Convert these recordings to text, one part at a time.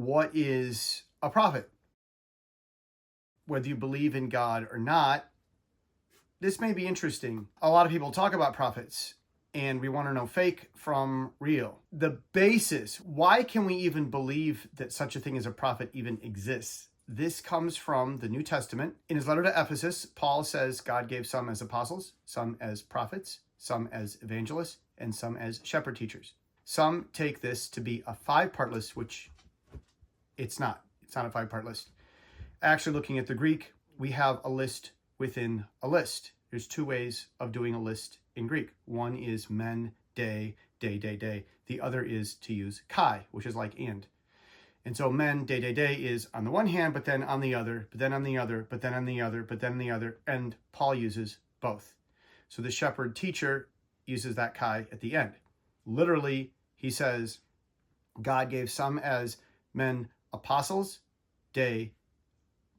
what is a prophet? Whether you believe in God or not, this may be interesting. A lot of people talk about prophets, and we want to know fake from real. The basis, why can we even believe that such a thing as a prophet even exists? This comes from the New Testament. In his letter to Ephesus, Paul says God gave some as apostles, some as prophets, some as evangelists, and some as shepherd teachers. Some take this to be a 5-part list, which it's not. It's not a 5-part list. Actually, looking at the Greek, we have a list within a list. There's 2 ways of doing a list in Greek. One is men, day, day, day, day. The other is to use kai, which is like and. And so men, day, day, day is on the one hand, but then on the other, but then on the other, but then on the other, but then on the other. And Paul uses both. So the shepherd teacher uses that kai at the end. Literally, he says, God gave some as men apostles, day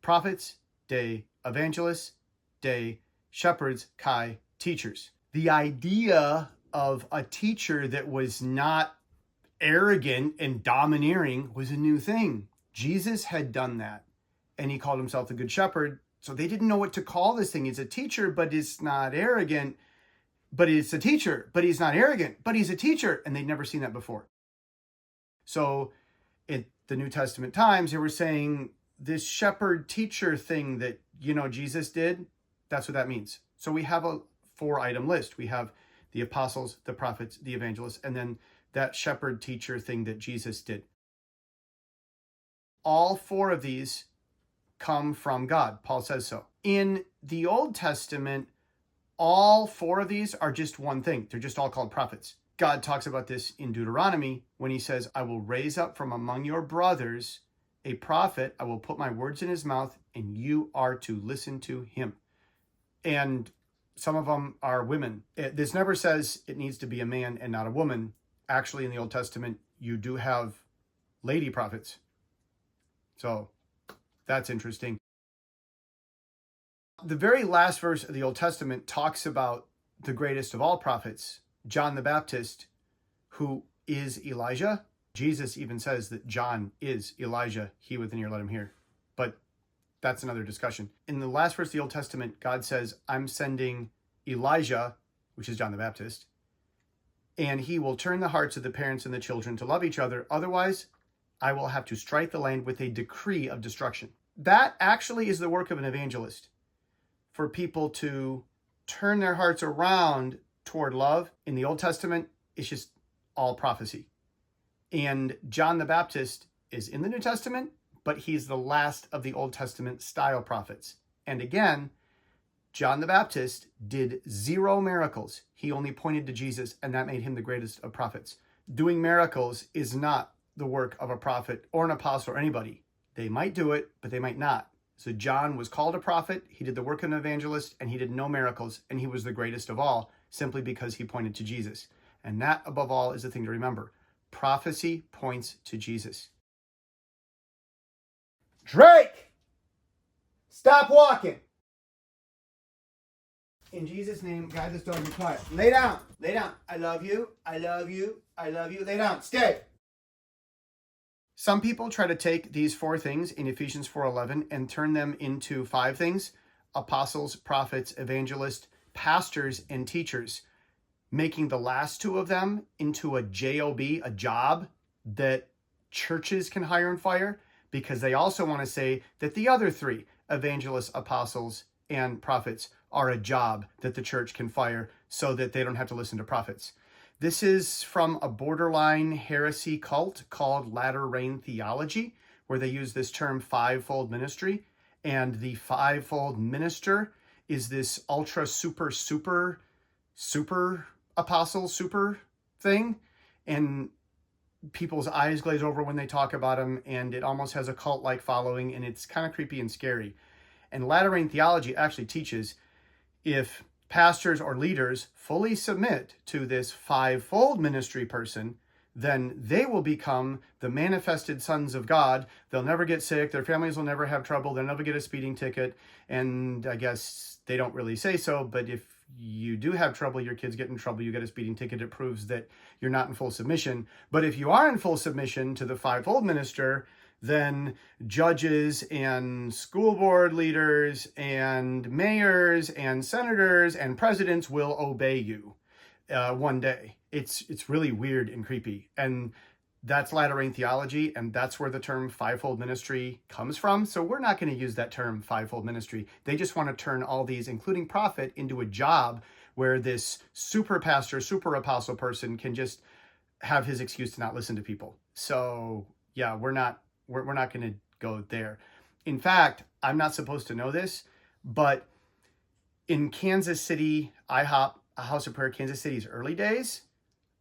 prophets, day evangelists, day shepherds, kai teachers. The idea of a teacher that was not arrogant and domineering was a new thing. Jesus had done that, and he called himself the good shepherd. So they didn't know what to call this thing. He's a teacher, but it's not arrogant. But it's a teacher, but he's not arrogant, but he's a teacher. And they'd never seen that before. So in the New Testament times, they were saying this shepherd teacher thing that, Jesus did, that's what that means. So we have a 4-item list. We have the apostles, the prophets, the evangelists, and then that shepherd teacher thing that Jesus did. All 4 of these come from God. Paul says so. In the Old Testament, all 4 of these are just one thing. They're just all called prophets. God talks about this in Deuteronomy when he says, I will raise up from among your brothers a prophet. I will put my words in his mouth, and you are to listen to him. And some of them are women. This never says it needs to be a man and not a woman. Actually, in the Old Testament, you do have lady prophets. So that's interesting. The very last verse of the Old Testament talks about the greatest of all prophets, John the Baptist, who is Elijah. Jesus even says that John is Elijah. He with an ear, let him hear. But that's another discussion. In the last verse of the Old Testament, God says, I'm sending Elijah, which is John the Baptist, and he will turn the hearts of the parents and the children to love each other. Otherwise, I will have to strike the land with a decree of destruction. That actually is the work of an evangelist, for people to turn their hearts around toward love. In the Old Testament, it's just all prophecy. And John the Baptist is in the New Testament, but he's the last of the Old Testament style prophets. And again, John the Baptist did 0 miracles. He only pointed to Jesus, and that made him the greatest of prophets. Doing miracles is not the work of a prophet or an apostle or anybody. They might do it, but they might not. So John was called a prophet. He did the work of an evangelist, and he did no miracles, and he was the greatest of all simply because he pointed to Jesus. And that, above all, is the thing to remember. Prophecy points to Jesus. Drake! Stop walking! In Jesus' name, guide this dog, be quiet. Lay down. Lay down. I love you. I love you. I love you. Lay down. Stay. Some people try to take these 4 things in Ephesians 4:11 and turn them into 5 things: apostles, prophets, evangelists, pastors, and teachers, making the last 2 of them into a job, a job that churches can hire and fire, because they also want to say that the other 3, evangelists, apostles, and prophets, are a job that the church can fire so that they don't have to listen to prophets. This is from a borderline heresy cult called Latter Rain Theology, where they use this term fivefold ministry. And the fivefold minister is this ultra super apostle super thing. And people's eyes glaze over when they talk about him, and it almost has a cult-like following, and it's kind of creepy and scary. And Latter Rain Theology actually teaches if pastors or leaders fully submit to this fivefold ministry person, then they will become the manifested sons of God. They'll never get sick. Their families will never have trouble. They'll never get a speeding ticket. And I guess they don't really say so, but if you do have trouble, your kids get in trouble, you get a speeding ticket, it proves that you're not in full submission. But if you are in full submission to the fivefold minister, then judges and school board leaders and mayors and senators and presidents will obey you one day. It's really weird and creepy. And that's latter-rain theology, and that's where the term fivefold ministry comes from. So we're not going to use that term fivefold ministry. They just want to turn all these, including prophet, into a job where this super pastor, super apostle person can just have his excuse to not listen to people. So yeah, we're not going to go there. In fact, I'm not supposed to know this, but in Kansas City, IHOP, a House of Prayer, Kansas City's early days,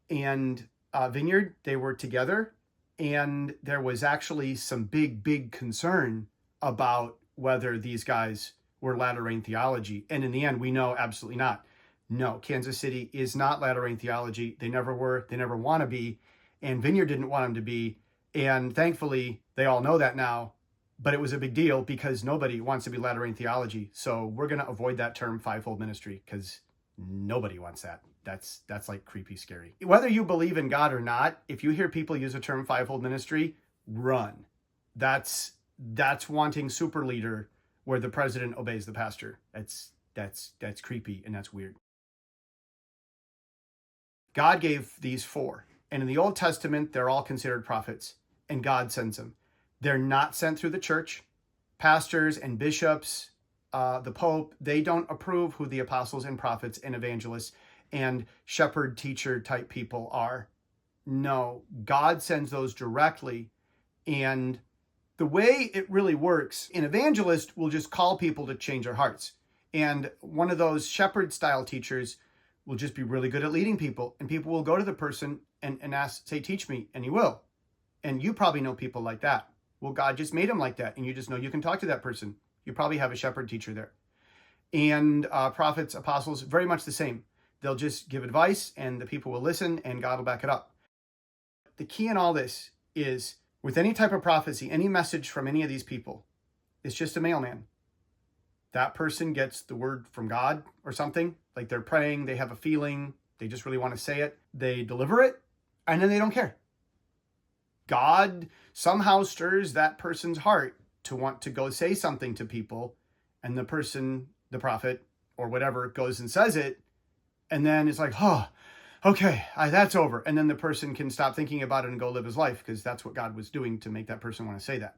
and Vineyard, they were together, and there was actually some big concern about whether these guys were latter-rain theology. And in the end, we know absolutely not. No, Kansas City is not latter-rain theology. They never were. They never want to be. And Vineyard didn't want them to be. And thankfully, they all know that now. But it was a big deal because nobody wants to be latter-rain theology. So we're going to avoid that term fivefold ministry because nobody wants that. That's like creepy, scary. Whether you believe in God or not, if you hear people use the term fivefold ministry, run. That's wanting super leader where the president obeys the pastor. That's creepy and that's weird. God gave these 4. And in the Old Testament, they're all considered prophets, and God sends them. They're not sent through the church. Pastors and bishops, the Pope, they don't approve who the apostles and prophets and evangelists and shepherd teacher type people are. No, God sends those directly. And the way it really works, an evangelist will just call people to change their hearts. And one of those shepherd style teachers will just be really good at leading people. And people will go to the person and ask, say, teach me, and he will. And you probably know people like that. Well, God just made them like that. And you just know you can talk to that person. You probably have a shepherd teacher there. And prophets, apostles, very much the same. They'll just give advice and the people will listen and God will back it up. The key in all this is with any type of prophecy, any message from any of these people, it's just a mailman. That person gets the word from God or something, like they're praying, they have a feeling, they just really want to say it. They deliver it and then they don't care. God somehow stirs that person's heart to want to go say something to people, and the person, the prophet or whatever, goes and says it. And then it's like, oh, okay, that's over. And then the person can stop thinking about it and go live his life because that's what God was doing to make that person want to say that.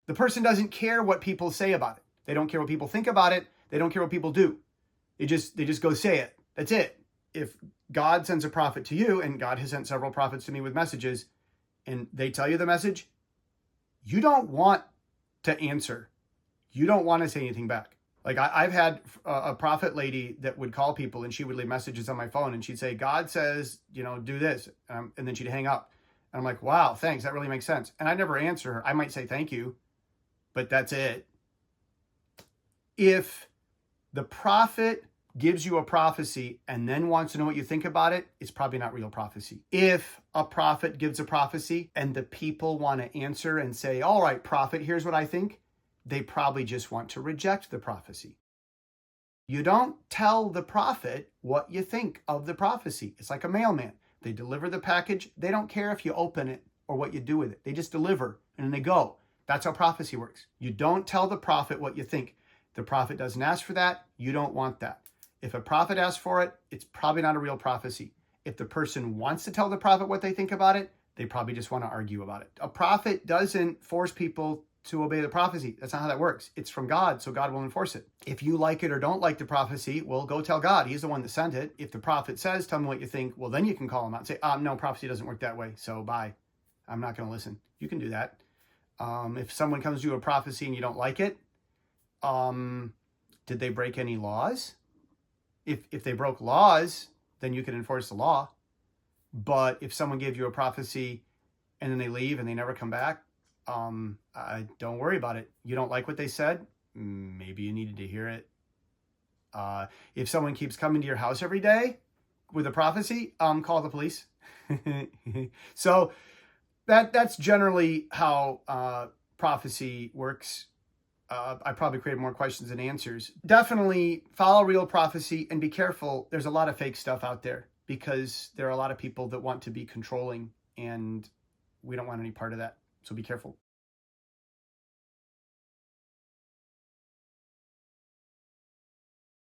The person doesn't care what people say about it. They don't care what people think about it. They don't care what people do. They just go say it. That's it. If God sends a prophet to you, and God has sent several prophets to me with messages, and they tell you the message, you don't want to answer. You don't want to say anything back. Like I've had a prophet lady that would call people and she would leave messages on my phone and she'd say, God says, do this. And then she'd hang up. And I'm like, wow, thanks. That really makes sense. And I never answer her. I might say thank you, but that's it. If the prophet gives you a prophecy and then wants to know what you think about it, it's probably not real prophecy. If a prophet gives a prophecy and the people want to answer and say, all right, prophet, here's what I think, they probably just want to reject the prophecy. You don't tell the prophet what you think of the prophecy. It's like a mailman. They deliver the package. They don't care if you open it or what you do with it. They just deliver and then they go. That's how prophecy works. You don't tell the prophet what you think. The prophet doesn't ask for that. You don't want that. If a prophet asks for it, it's probably not a real prophecy. If the person wants to tell the prophet what they think about it, they probably just want to argue about it. A prophet doesn't force people to obey the prophecy. That's not how that works. It's from God, so God will enforce it. If you like it or don't like the prophecy, well, go tell God. He's the one that sent it. If the prophet says, tell me what you think, well, then you can call him out and say, no, prophecy doesn't work that way, so bye. I'm not going to listen. You can do that. If someone comes to you a prophecy and you don't like it, did they break any laws? If they broke laws, then you can enforce the law. But if someone gave you a prophecy and then they leave and they never come back, don't worry about it. You don't like what they said? Maybe you needed to hear it. If someone keeps coming to your house every day with a prophecy, call the police. So that's generally how prophecy works. I probably created more questions than answers. Definitely follow real prophecy and be careful. There's a lot of fake stuff out there because there are a lot of people that want to be controlling and we don't want any part of that. So be careful.